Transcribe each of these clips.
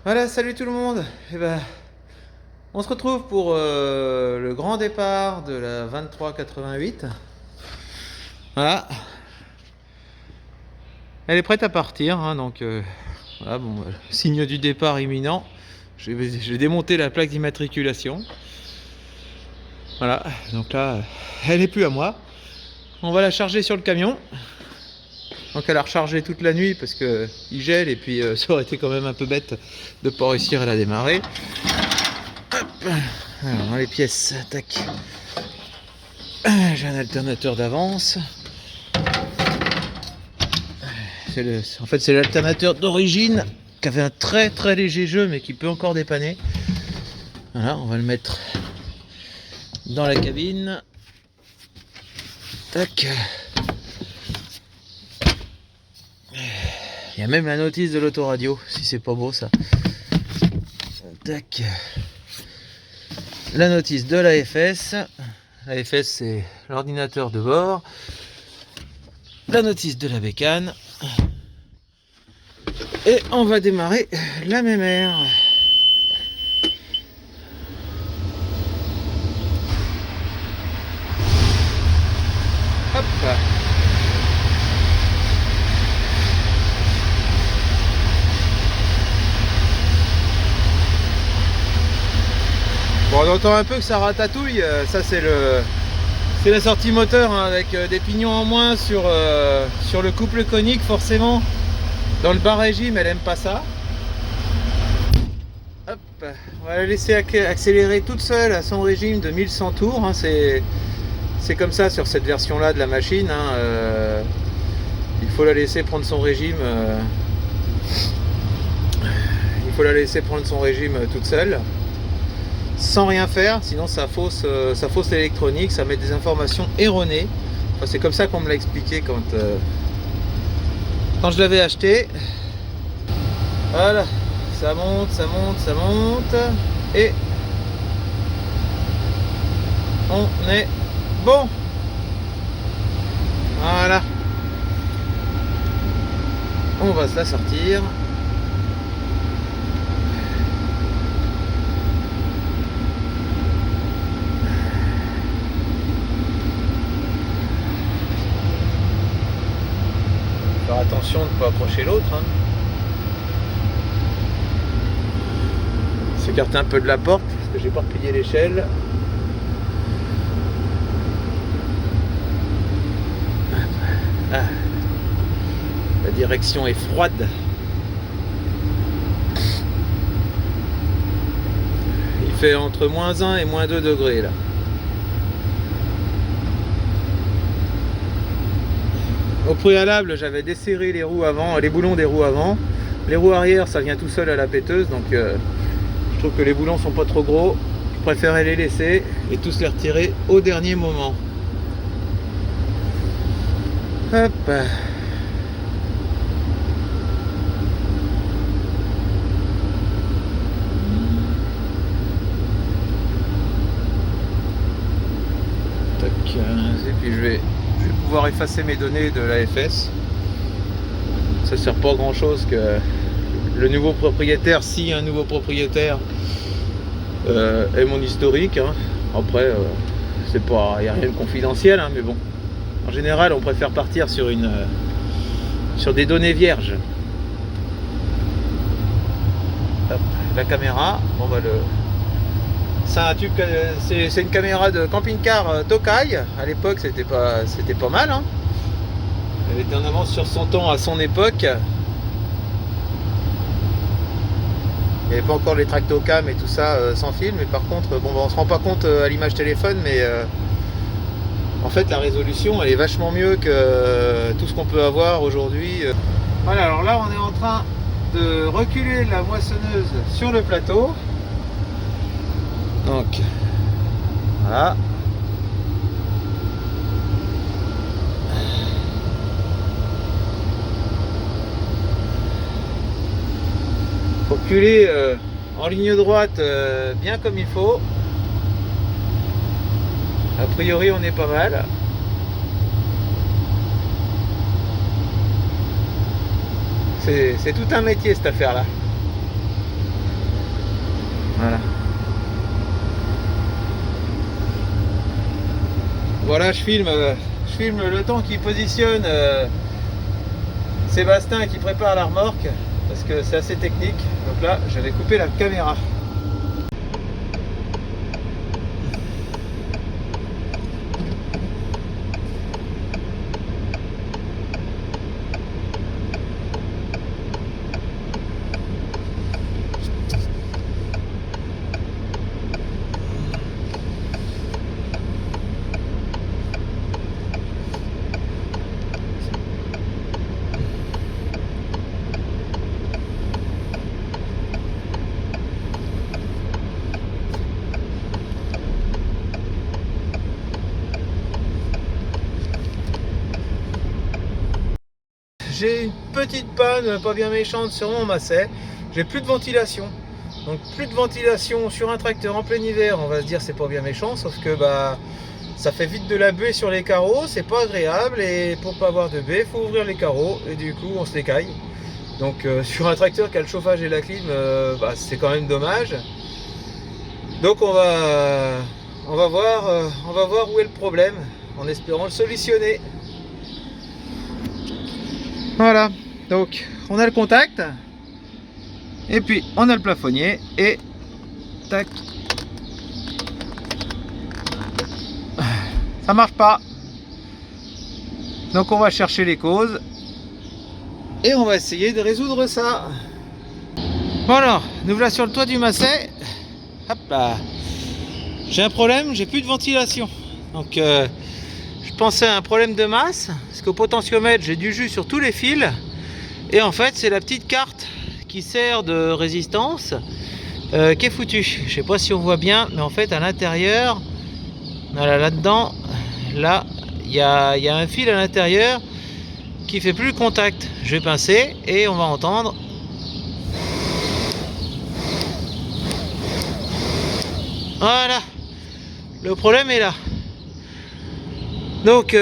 Voilà, salut tout le monde. On se retrouve pour le grand départ de la 2388. Voilà, elle est prête à partir, hein, donc voilà, bon, signe du départ imminent. J'ai démonté la plaque d'immatriculation. Voilà, donc là, elle est plus à moi. On va la charger sur le camion. Donc elle a rechargé toute la nuit parce que il gèle et puis ça aurait été quand même un peu bête de pas réussir à la démarrer. Hop. Alors les pièces, tac. J'ai un alternateur d'avance. En fait c'est l'alternateur d'origine qui avait un très très léger jeu mais qui peut encore dépanner. Voilà, on va le mettre dans la cabine. Tac. Il y a même la notice de l'autoradio, si c'est pas beau ça. Tac. La notice de l'AFS. L'AFS c'est l'ordinateur de bord. La notice de la bécane. Et on va démarrer la MMR. Hop. Bon, on entend un peu que ça ratatouille, ça c'est la sortie moteur, hein, avec des pignons en moins sur le couple conique forcément. Dans le bas régime elle aime pas ça. Hop, on va la laisser accélérer toute seule à son régime de 1100 tours, hein, c'est comme ça sur cette version là de la machine, hein, il faut la laisser prendre son régime, toute seule. Sans rien faire, sinon ça fausse l'électronique, ça met des informations erronées. Enfin, c'est comme ça qu'on me l'a expliqué quand je l'avais acheté. Voilà, ça monte, et on est bon. Voilà, on va se la sortir. Faire attention de ne pas approcher l'autre, hein. S'écarter un peu de la porte parce que j'ai pas replié l'échelle. Ah. La direction est froide. Il fait entre -1 et -2 degrés là. Au préalable, j'avais desserré les boulons des roues avant. Les roues arrière, ça vient tout seul à la péteuse, donc je trouve que les boulons sont pas trop gros. Je préférais les laisser et tous les retirer au dernier moment. Hop. Tac. Et puis je vais pouvoir effacer mes données de l'AFS. Ça sert pas à grand chose que le nouveau propriétaire, si un nouveau propriétaire est mon historique, hein. Après c'est pas, y a rien de confidentiel, hein, mais bon, en général on préfère partir sur des données vierges. Hop, la caméra, on va c'est une caméra de camping-car Tokai. À l'époque c'était pas mal, hein. Elle était en avance sur son temps à son époque. Il n'y avait pas encore les tractocam et tout ça sans fil, mais par contre, bon, on se rend pas compte à l'image téléphone, mais en fait la résolution elle est vachement mieux que tout ce qu'on peut avoir aujourd'hui. Voilà, alors là on est en train de reculer la moissonneuse sur le plateau. Donc voilà. Reculer en ligne droite bien comme il faut. A priori on est pas mal. C'est tout un métier cette affaire là. là je filme le temps qu'il positionne Sébastien qui prépare la remorque, parce que c'est assez technique. Donc là je vais couper la caméra. J'ai une petite panne pas bien méchante sur mon masset. J'ai plus de ventilation. Donc plus de ventilation sur un tracteur en plein hiver, on va se dire c'est pas bien méchant, sauf que bah ça fait vite de la buée sur les carreaux, c'est pas agréable, et pour pas avoir de buée, il faut ouvrir les carreaux et du coup on se les caille. Donc sur un tracteur qui a le chauffage et la clim, bah, c'est quand même dommage. Donc on va voir où est le problème, en espérant le solutionner. Voilà, donc on a le contact, et puis on a le plafonnier, et tac, ça marche pas. Donc on va chercher les causes et on va essayer de résoudre ça. Voilà, nous voilà sur le toit du masset. Hop là, j'ai un problème, j'ai plus de ventilation. Donc je pensais à un problème de masse, parce qu'au potentiomètre j'ai du jus sur tous les fils, et en fait c'est la petite carte qui sert de résistance qui est foutue. Je sais pas si on voit bien, mais en fait à l'intérieur, voilà, là-dedans, là il y a un fil à l'intérieur qui fait plus le contact. Je vais pincer et on va entendre. Voilà, le problème est là. Donc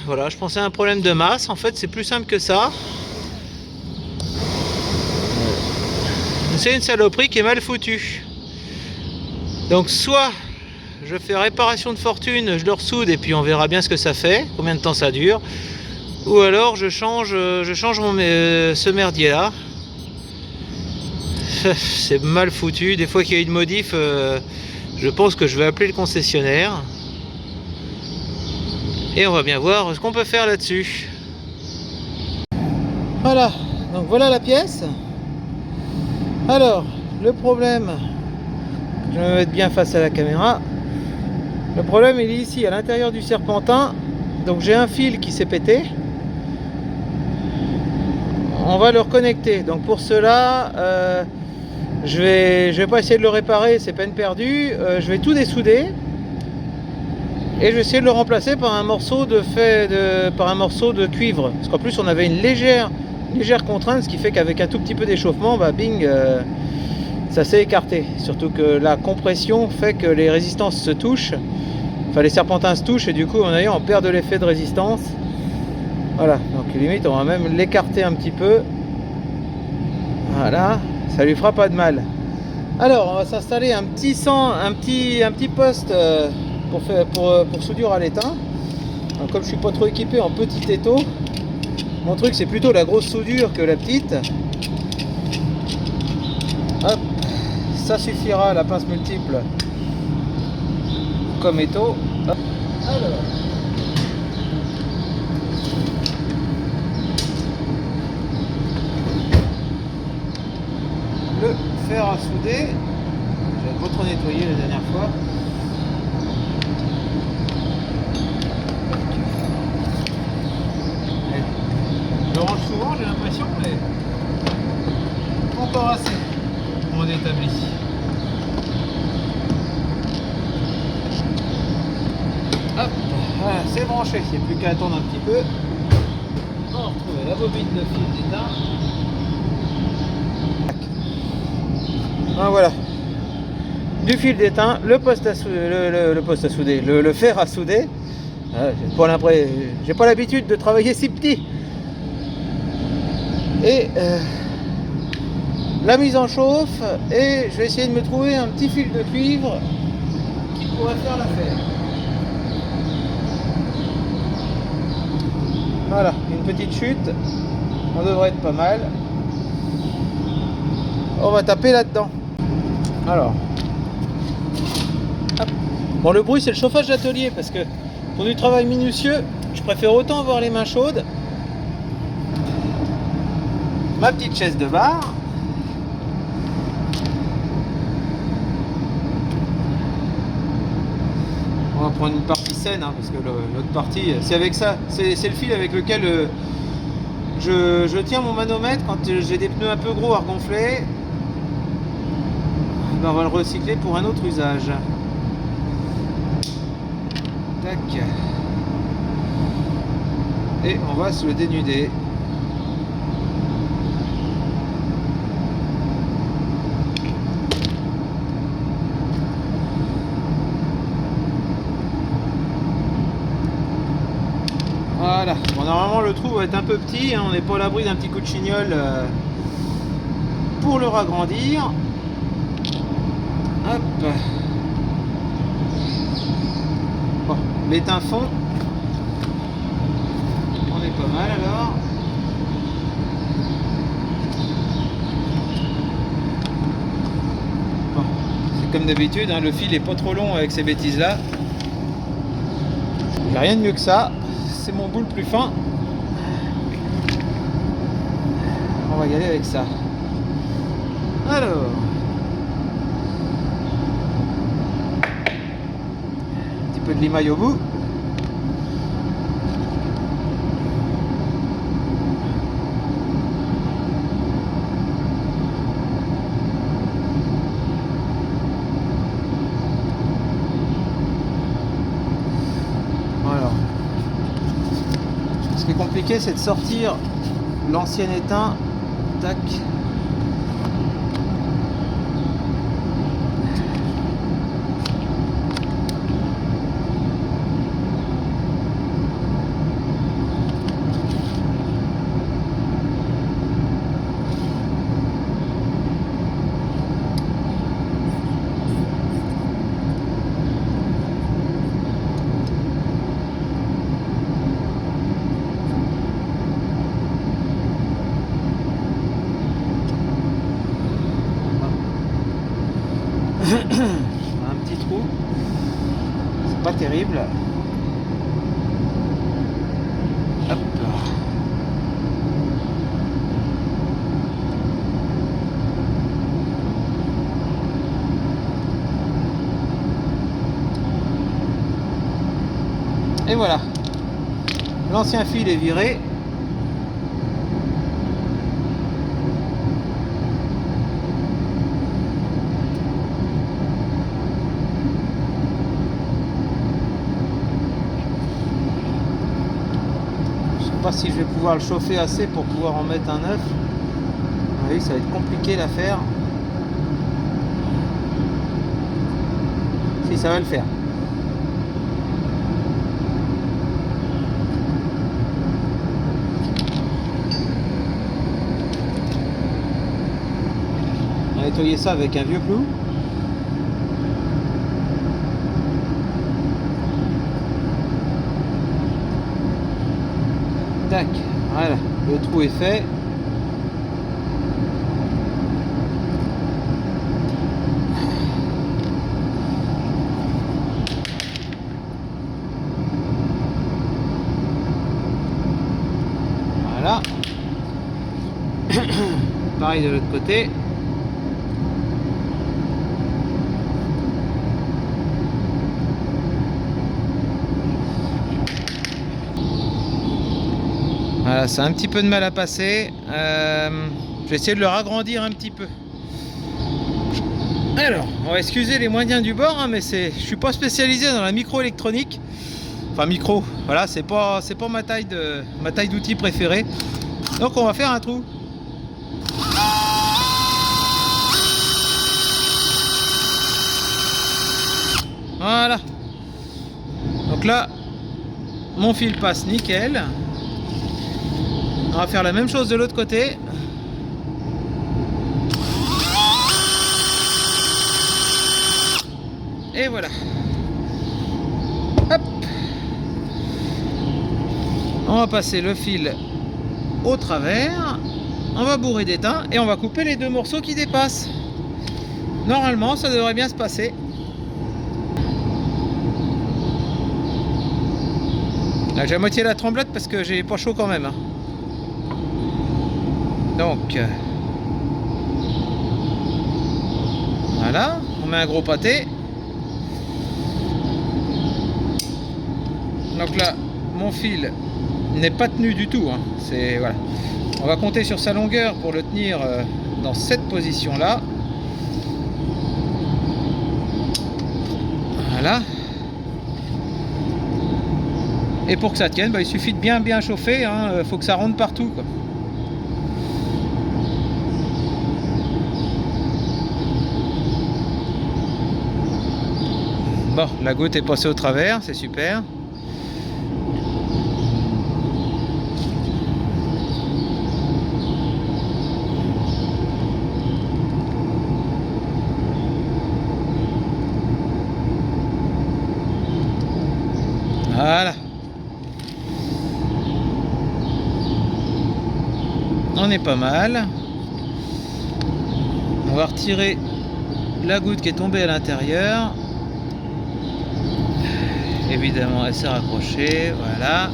voilà, je pensais à un problème de masse. En fait c'est plus simple que ça. C'est une saloperie qui est mal foutue. Donc soit je fais réparation de fortune, je le ressoude et puis on verra bien ce que ça fait, combien de temps ça dure. Ou alors je change ce merdier là. C'est mal foutu. Des fois qu'il y a une modif, je pense que je vais appeler le concessionnaire. Et on va bien voir ce qu'on peut faire là-dessus. Voilà, donc voilà la pièce. Alors, le problème, je vais me mettre bien face à la caméra. Le problème il est ici à l'intérieur du serpentin. Donc j'ai un fil qui s'est pété. On va le reconnecter. Donc pour cela, je vais pas essayer de le réparer, c'est peine perdue. Je vais tout dessouder. Et je vais essayer de le remplacer par un morceau de cuivre. Parce qu'en plus on avait une légère contrainte, ce qui fait qu'avec un tout petit peu d'échauffement, bah bing, ça s'est écarté. Surtout que la compression fait que les résistances se touchent. Enfin les serpentins se touchent et du coup on perd de l'effet de résistance. Voilà, donc limite on va même l'écarter un petit peu. Voilà, ça lui fera pas de mal. Alors on va s'installer un petit poste pour soudure à l'étain. Comme je suis pas trop équipé en petit étau, mon truc c'est plutôt la grosse soudure que la petite. Hop, ça suffira, la pince multiple comme étau. Hop. Alors, le fer à souder, j'ai pas trop nettoyé la dernière fois. Je range souvent, j'ai l'impression, mais encore assez pour mon établi. Hop, voilà, c'est branché, il n'y a plus qu'à attendre un petit peu. On va retrouver la bobine de fil d'étain. Ah, voilà, du fil d'étain, le poste à souder, le fer à souder. J'ai pas l'habitude de travailler si petit. Et la mise en chauffe, et je vais essayer de me trouver un petit fil de cuivre qui pourrait faire l'affaire. Voilà, une petite chute. On devrait être pas mal. On va taper là-dedans. Alors. Hop. Bon, le bruit, c'est le chauffage d'atelier parce que pour du travail minutieux, je préfère autant avoir les mains chaudes. Ma petite chaise de bar. On va prendre une partie saine hein, parce que l'autre partie, c'est avec ça, c'est le fil avec lequel je tiens mon manomètre quand j'ai des pneus un peu gros à regonfler. Ben, on va le recycler pour un autre usage. Tac. Et on va se le dénuder. Voilà. Bon, normalement le trou va être un peu petit, hein. On n'est pas à l'abri d'un petit coup de chignole pour le ragrandir. Hop. Bon, l'étain fond. On est pas mal alors. Bon, c'est comme d'habitude, hein, le fil est pas trop long avec ces bêtises là. Il n'y a rien de mieux que ça. C'est mon bout le plus fin. On va y aller avec ça. Alors. Un petit peu de limaille au bout. Voilà. Ce qui est compliqué, c'est de sortir l'ancien étain. Tac. Un petit trou, c'est pas terrible. Hop là. Et voilà, l'ancien fil est viré. Pas si je vais pouvoir le chauffer assez pour pouvoir en mettre un neuf. Oui, ça va être compliqué l'affaire. Si, ça va le faire. On va nettoyer ça avec un vieux clou. Tac, voilà, le trou est fait. Voilà. Pareil de l'autre côté. Voilà, c'est un petit peu de mal à passer. Je vais essayer de le ragrandir un petit peu. Alors, on va excuser les moyens du bord, hein, mais je suis pas spécialisé dans la microélectronique. Enfin micro, voilà, c'est pas ma taille d'outil préférée. Donc on va faire un trou. Voilà. Donc là, mon fil passe nickel. On va faire la même chose de l'autre côté. Et voilà. Hop. On va passer le fil au travers, on va bourrer d'étain et on va couper les deux morceaux qui dépassent. Normalement ça devrait bien se passer. Là j'ai à moitié la tremblote parce que j'ai pas chaud quand même. Donc voilà, on met un gros pâté. Donc là mon fil n'est pas tenu du tout, hein. C'est voilà. On va compter sur sa longueur pour le tenir dans cette position là. Voilà. Et pour que ça tienne, il suffit de bien chauffer, hein. Faut que ça rentre partout, quoi. Bon, la goutte est passée au travers, c'est super. Voilà. On est pas mal. On va retirer la goutte qui est tombée à l'intérieur. Évidemment, elle s'est raccrochée. Voilà.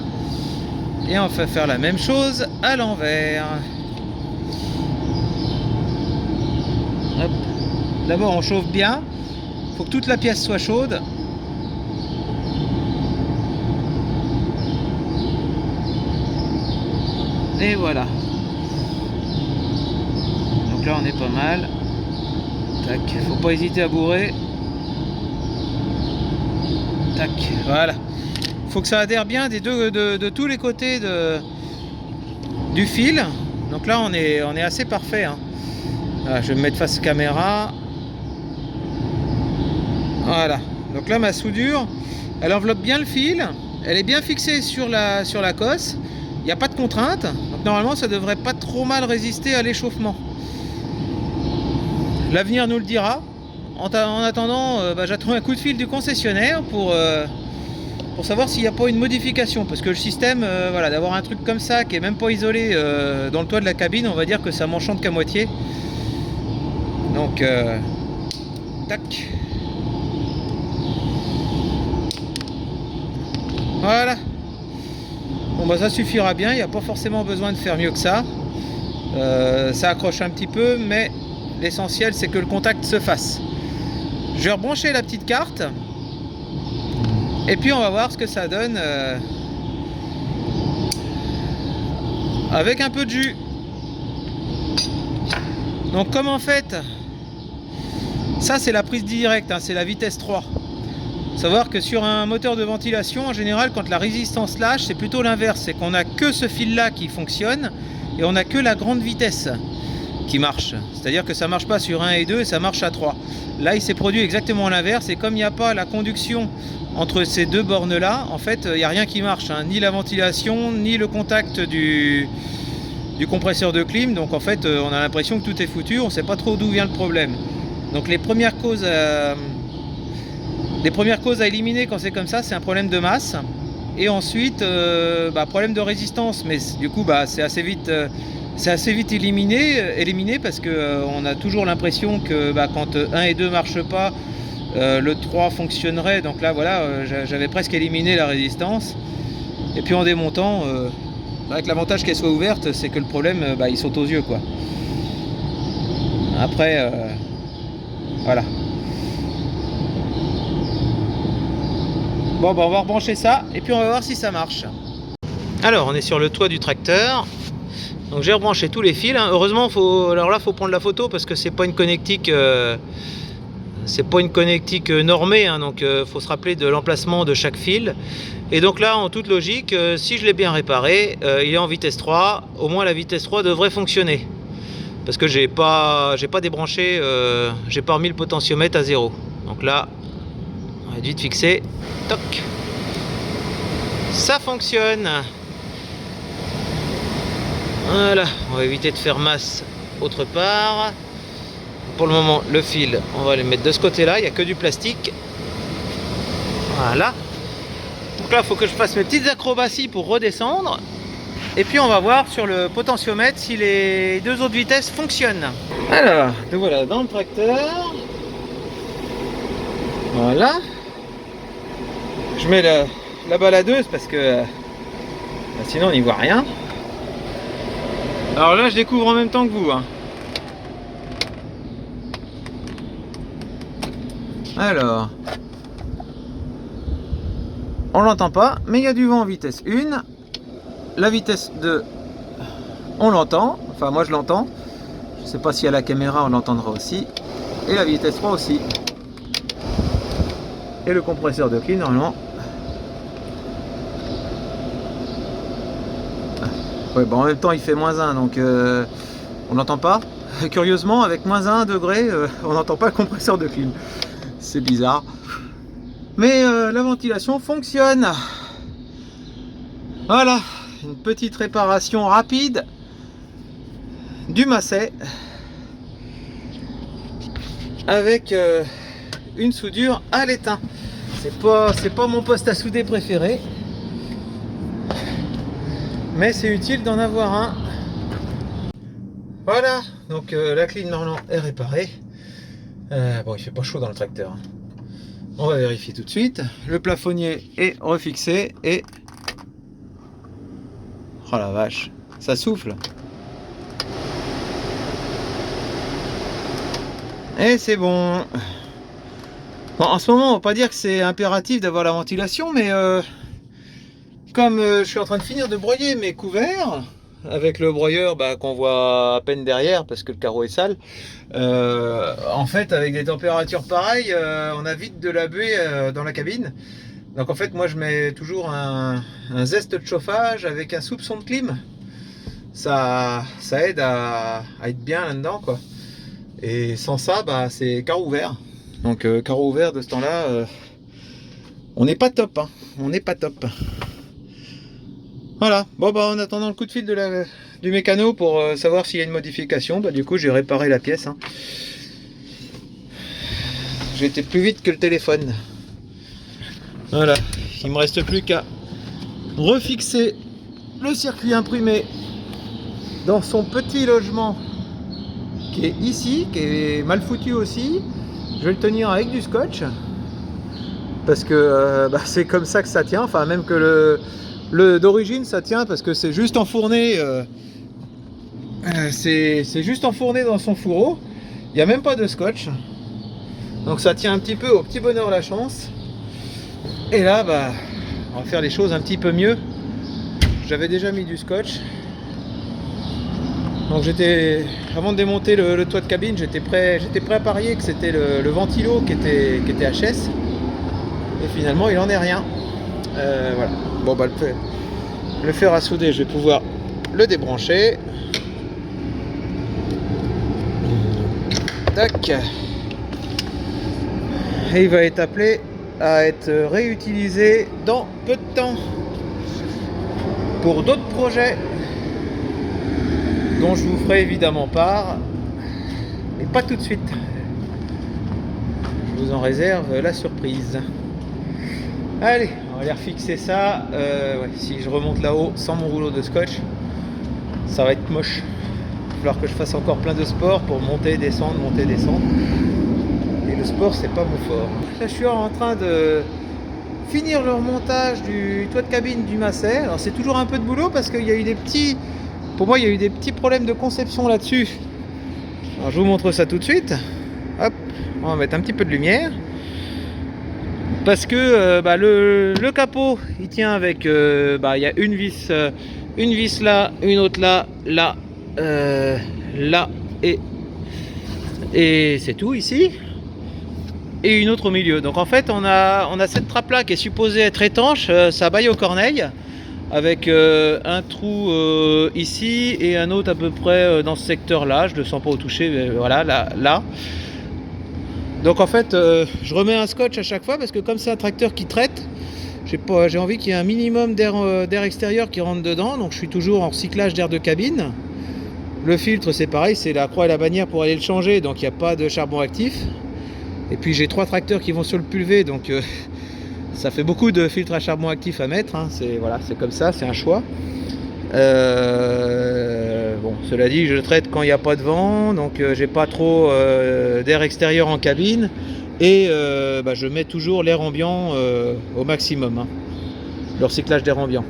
Et on va faire la même chose à l'envers. D'abord, on chauffe bien. Il faut que toute la pièce soit chaude. Et voilà. Donc là on est pas mal. Tac, faut pas hésiter à bourrer. Tac, voilà. Faut que ça adhère bien de tous les côtés du fil. Donc là on est assez parfait, hein. Voilà, je vais me mettre face caméra. Voilà. Donc là ma soudure, elle enveloppe bien le fil. Elle est bien fixée sur la cosse. Il n'y a pas de contrainte, donc normalement ça devrait pas trop mal résister à l'échauffement. L'avenir nous le dira. En attendant, j'attends un coup de fil du concessionnaire pour savoir s'il n'y a pas une modification, parce que le système, voilà, d'avoir un truc comme ça qui est même pas isolé dans le toit de la cabine, on va dire que ça m'enchante qu'à moitié. Donc tac. Voilà. Bon ça suffira bien, il n'y a pas forcément besoin de faire mieux que ça. Ça accroche un petit peu, mais l'essentiel c'est que le contact se fasse. Je vais rebrancher la petite carte. Et puis on va voir ce que ça donne avec un peu de jus. Donc comme en fait, ça c'est la prise directe, hein, c'est la vitesse 3. Savoir que sur un moteur de ventilation, en général, quand la résistance lâche, c'est plutôt l'inverse. C'est qu'on n'a que ce fil-là qui fonctionne et on n'a que la grande vitesse qui marche. C'est-à-dire que ça ne marche pas sur 1 et 2 et ça marche à 3. Là, il s'est produit exactement l'inverse. Et comme il n'y a pas la conduction entre ces deux bornes-là, en fait, il n'y a rien qui marche, hein. Ni la ventilation, ni le contact du compresseur de clim. Donc en fait, on a l'impression que tout est foutu. On ne sait pas trop d'où vient le problème. Donc les premières causes à éliminer quand c'est comme ça, c'est un problème de masse. Et ensuite, problème de résistance. Mais du coup, c'est assez vite éliminé parce que on a toujours l'impression que quand 1 et 2 marchent pas, le 3 fonctionnerait. Donc là, voilà, j'avais presque éliminé la résistance. Et puis en démontant, avec l'avantage qu'elle soit ouverte, c'est que le problème, il saute aux yeux, quoi. Après, voilà. Bon, on va rebrancher ça et puis on va voir si ça marche. Alors, on est sur le toit du tracteur. Donc j'ai rebranché tous les fils, hein. Heureusement, faut prendre la photo parce que c'est pas une connectique, normée, hein. Donc faut se rappeler de l'emplacement de chaque fil. Et donc là, en toute logique, si je l'ai bien réparé, il est en vitesse 3. Au moins la vitesse 3 devrait fonctionner. Parce que j'ai pas débranché, j'ai pas remis le potentiomètre à 0. Donc là, on va vite fixer. Toc. Ça fonctionne. Voilà, on va éviter de faire masse autre part. Pour le moment, le fil, on va le mettre de ce côté-là. Il n'y a que du plastique. Voilà. Donc là, il faut que je fasse mes petites acrobaties pour redescendre. Et puis on va voir sur le potentiomètre si les deux autres vitesses fonctionnent. Alors, nous voilà dans le tracteur. Voilà. Je mets la baladeuse parce que sinon on n'y voit rien. Alors là je découvre en même temps que vous. Hein. Alors, on l'entend pas, mais il y a du vent en vitesse 1. La vitesse 2, on l'entend. Enfin moi je l'entends. Je sais pas si à la caméra on l'entendra aussi. Et la vitesse 3 aussi. Et le compresseur de clim normalement. Ouais, bon, en même temps il fait -1 donc on n'entend pas. Curieusement avec -1 degré on n'entend pas le compresseur de clim. C'est bizarre. Mais la ventilation fonctionne. Voilà, une petite réparation rapide du masset avec une soudure à l'étain. C'est pas mon poste à souder préféré, mais c'est utile d'en avoir un. Voilà, donc la clim normalement est réparée. Bon, il fait pas chaud dans le tracteur. On va vérifier tout de suite. Le plafonnier est refixé et... Oh la vache, ça souffle. Et c'est bon. Bon, en ce moment, on va pas dire que c'est impératif d'avoir la ventilation, mais comme je suis en train de finir de broyer mes couverts, avec le broyeur qu'on voit à peine derrière parce que le carreau est sale, en fait avec des températures pareilles on a vite de la buée dans la cabine. Donc en fait moi je mets toujours un zeste de chauffage avec un soupçon de clim. Ça aide à être bien là dedans quoi. Et sans ça c'est carreau ouvert. Donc carreau ouvert de ce temps là on n'est pas top hein. On n'est pas top. Voilà, bon en attendant le coup de fil du mécano pour savoir s'il y a une modification, du coup j'ai réparé la pièce. Hein. J'ai été plus vite que le téléphone. Voilà, il me reste plus qu'à refixer le circuit imprimé dans son petit logement qui est ici, qui est mal foutu aussi. Je vais le tenir avec du scotch parce que c'est comme ça que ça tient, enfin même que d'origine ça tient parce que c'est juste enfourné c'est juste enfourné dans son fourreau, il n'y a même pas de scotch, donc ça tient un petit peu au petit bonheur la chance. Et là on va faire les choses un petit peu mieux. J'avais déjà mis du scotch, donc avant de démonter le toit de cabine, j'étais prêt à parier que c'était le ventilo qui était HS, et finalement il en est rien. Voilà. Bon le fer à souder, je vais pouvoir le débrancher. Tac. Et il va être appelé à être réutilisé dans peu de temps pour d'autres projets dont je vous ferai évidemment part, mais pas tout de suite. Je vous en réserve la surprise. Allez, on va aller refixer ça. Ouais, si je remonte là-haut sans mon rouleau de scotch, ça va être moche. Il va falloir que je fasse encore plein de sport pour monter, descendre, monter, descendre. Et le sport, c'est pas mon fort. Là, je suis en train de finir le remontage du toit de cabine du masset. Alors, c'est toujours un peu de boulot parce qu'il y a eu des petits... Pour moi, il y a eu des petits problèmes de conception là-dessus. Alors, je vous montre ça tout de suite. Hop, on va mettre un petit peu de lumière. Parce que le capot il tient avec il y a une vis là, une autre là, là et c'est tout ici, et une autre au milieu. Donc en fait on a cette trappe là qui est supposée être étanche, ça baille aux corneilles, avec un trou ici et un autre à peu près dans ce secteur là. Je le sens pas au toucher, mais voilà, là. Donc en fait je remets un scotch à chaque fois parce que comme c'est un tracteur qui traite, j'ai envie qu'il y ait un minimum d'air extérieur qui rentre dedans. Donc je suis toujours en recyclage d'air de cabine. Le filtre c'est pareil, c'est la croix et la bannière pour aller le changer, donc il n'y a pas de charbon actif. Et puis j'ai 3 tracteurs qui vont sur le pulvé, donc ça fait beaucoup de filtres à charbon actif à mettre, hein. C'est comme ça, c'est un choix. Bon, cela dit, je traite quand il n'y a pas de vent, donc j'ai pas trop d'air extérieur en cabine, et je mets toujours l'air ambiant au maximum, hein, le recyclage d'air ambiant.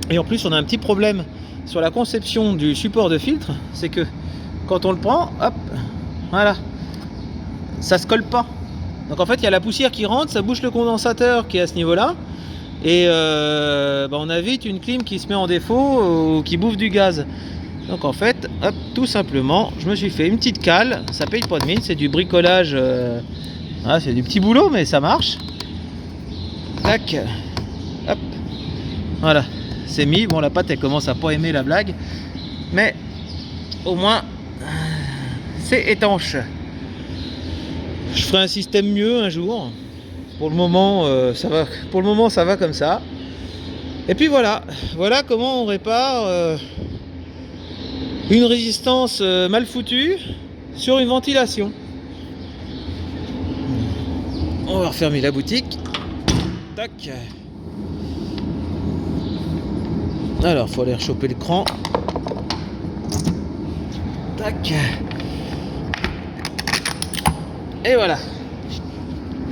Et en plus, on a un petit problème sur la conception du support de filtre, c'est que quand on le prend, hop, voilà, ça se colle pas. Donc en fait, il y a la poussière qui rentre, ça bouche le condensateur qui est à ce niveau-là, et on a vite une clim qui se met en défaut ou qui bouffe du gaz. Donc en fait, hop, tout simplement, je me suis fait une petite cale, ça paye pas de mine, c'est du bricolage, voilà, c'est du petit boulot, mais ça marche. Tac, hop, voilà, c'est mis. Bon, la pâte elle commence à pas aimer la blague, mais au moins c'est étanche. Je ferai un système mieux un jour. Pour le moment, ça va. Pour le moment, ça va comme ça. Et puis voilà, voilà comment on répare une résistance mal foutue sur une ventilation. On va refermer la boutique. Tac. Alors, faut aller rechoper le cran. Tac. Et voilà.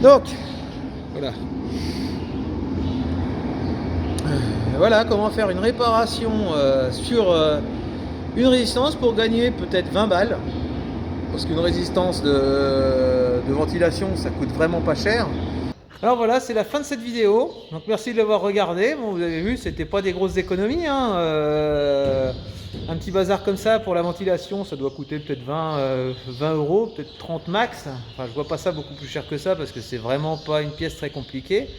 Donc, voilà. Voilà comment faire une réparation sur une résistance pour gagner peut-être 20 balles. Parce qu'une résistance de ventilation, ça coûte vraiment pas cher. Alors voilà, c'est la fin de cette vidéo. Donc merci de l'avoir regardé. Bon, vous avez vu, c'était pas des grosses économies, hein. Un petit bazar comme ça pour la ventilation, ça doit coûter peut-être 20 euros, peut-être 30 max. Enfin, je vois pas ça beaucoup plus cher que ça parce que c'est vraiment pas une pièce très compliquée.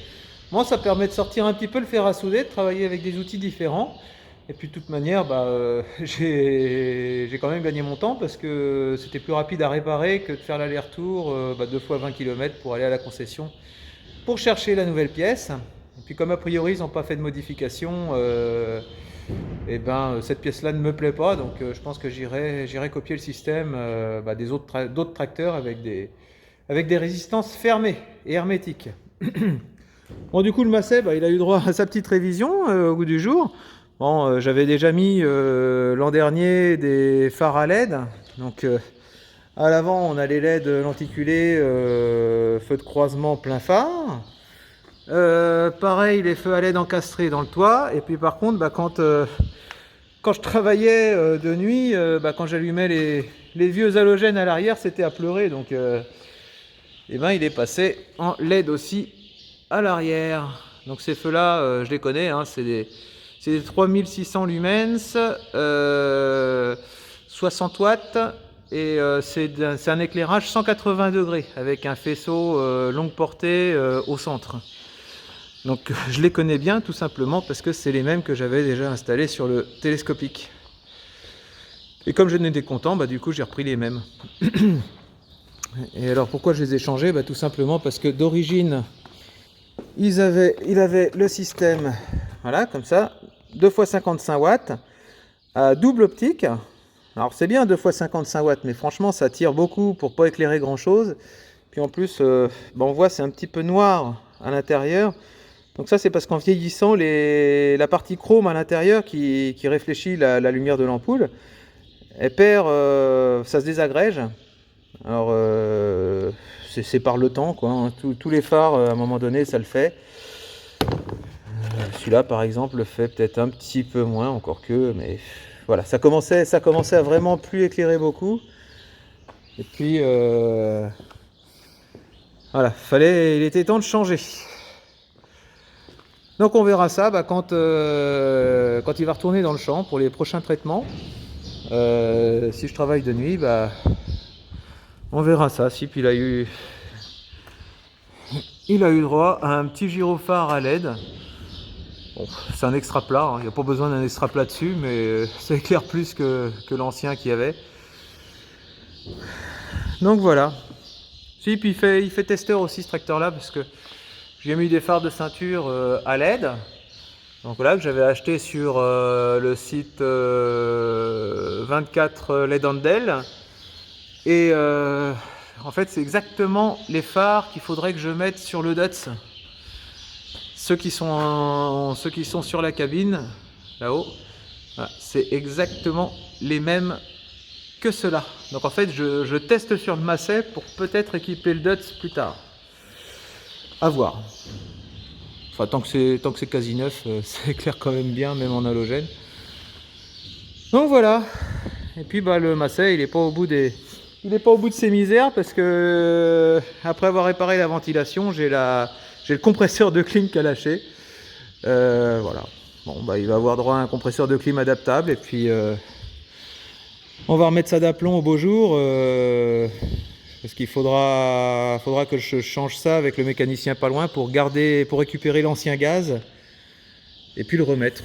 Moi, ça permet de sortir un petit peu le fer à souder, de travailler avec des outils différents. Et puis de toute manière, j'ai quand même gagné mon temps parce que c'était plus rapide à réparer que de faire l'aller-retour 2 fois 20 km pour aller à la concession pour chercher la nouvelle pièce. Et puis comme a priori ils n'ont pas fait de modification, cette pièce-là ne me plaît pas, donc je pense que j'irai copier le système des d'autres tracteurs avec des résistances fermées et hermétiques. Bon, du coup le Macet, il a eu droit à sa petite révision au bout du jour. Bon, j'avais déjà mis l'an dernier des phares à LED, donc à l'avant on a les LED lenticulés, feu de croisement plein phare. Pareil, les feux à LED encastrés dans le toit. Et puis par contre, quand je travaillais de nuit, quand j'allumais les vieux halogènes à l'arrière, c'était à pleurer. Donc il est passé en LED aussi à l'arrière. Donc ces feux-là, je les connais, hein, c'est des 3600 lumens, 60 watts. Et c'est un éclairage 180 degrés avec un faisceau longue portée au centre. Donc je les connais bien tout simplement parce que c'est les mêmes que j'avais déjà installés sur le télescopique. Et comme je n'étais content, du coup j'ai repris les mêmes. Et alors pourquoi je les ai changés? Tout simplement parce que d'origine il avait le système, voilà, comme ça, 2 x 55 watts à double optique. Alors c'est bien 2 x 55 watts, mais franchement ça tire beaucoup pour pas éclairer grand chose. Puis en plus, on voit c'est un petit peu noir à l'intérieur. Donc ça c'est parce qu'en vieillissant, la partie chrome à l'intérieur qui réfléchit la lumière de l'ampoule, elle perd, ça se désagrège. Alors c'est par le temps, quoi, hein. Tous les phares à un moment donné ça le fait. Celui-là par exemple le fait peut-être un petit peu moins, encore que, mais voilà, ça commençait à vraiment plus éclairer beaucoup. Et puis voilà, il était temps de changer. Donc on verra ça quand il va retourner dans le champ pour les prochains traitements. Si je travaille de nuit, on verra ça. Si puis il a eu droit à un petit gyrophare à LED. Bon, c'est un extra plat, hein. Il n'y a pas besoin d'un extra plat dessus, mais ça éclaire plus que l'ancien qu'il y avait. Donc voilà. Si, puis il fait testeur aussi ce tracteur là parce que j'ai mis des phares de ceinture à LED. Donc voilà, que j'avais acheté sur le site 24 LED Handel. Et en fait, c'est exactement les phares qu'il faudrait que je mette sur le DUTS. Ceux qui sont sur la cabine, là-haut. c'est exactement les mêmes que ceux-là. Donc en fait, je teste sur le Massey pour peut-être équiper le Dutz plus tard. À voir. Enfin, tant que c'est quasi neuf, ça éclaire quand même bien, même en halogène. Donc voilà. Et puis bah, le Massey, il n'est pas au bout de ses misères parce que après avoir réparé la ventilation, j'ai le compresseur de clim qui a lâché. Voilà. Bon, bah, il va avoir droit à un compresseur de clim adaptable et puis on va remettre ça d'aplomb au beau jour. Parce qu'il faudra que je change ça avec le mécanicien pas loin pour récupérer l'ancien gaz et puis le remettre.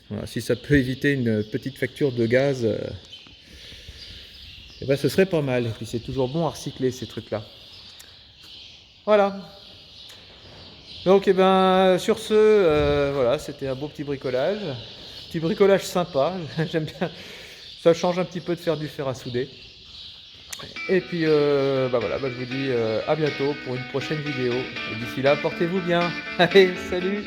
Voilà, si ça peut éviter une petite facture de gaz, eh ben, ce serait pas mal. Et puis c'est toujours bon à recycler ces trucs-là. Voilà. Donc eh ben, sur ce, voilà, c'était un beau petit bricolage. Petit bricolage sympa, j'aime bien. Ça change un petit peu de faire du fer à souder. Et puis bah voilà, bah je vous dis à bientôt pour une prochaine vidéo. Et d'ici là, portez-vous bien. Allez, salut!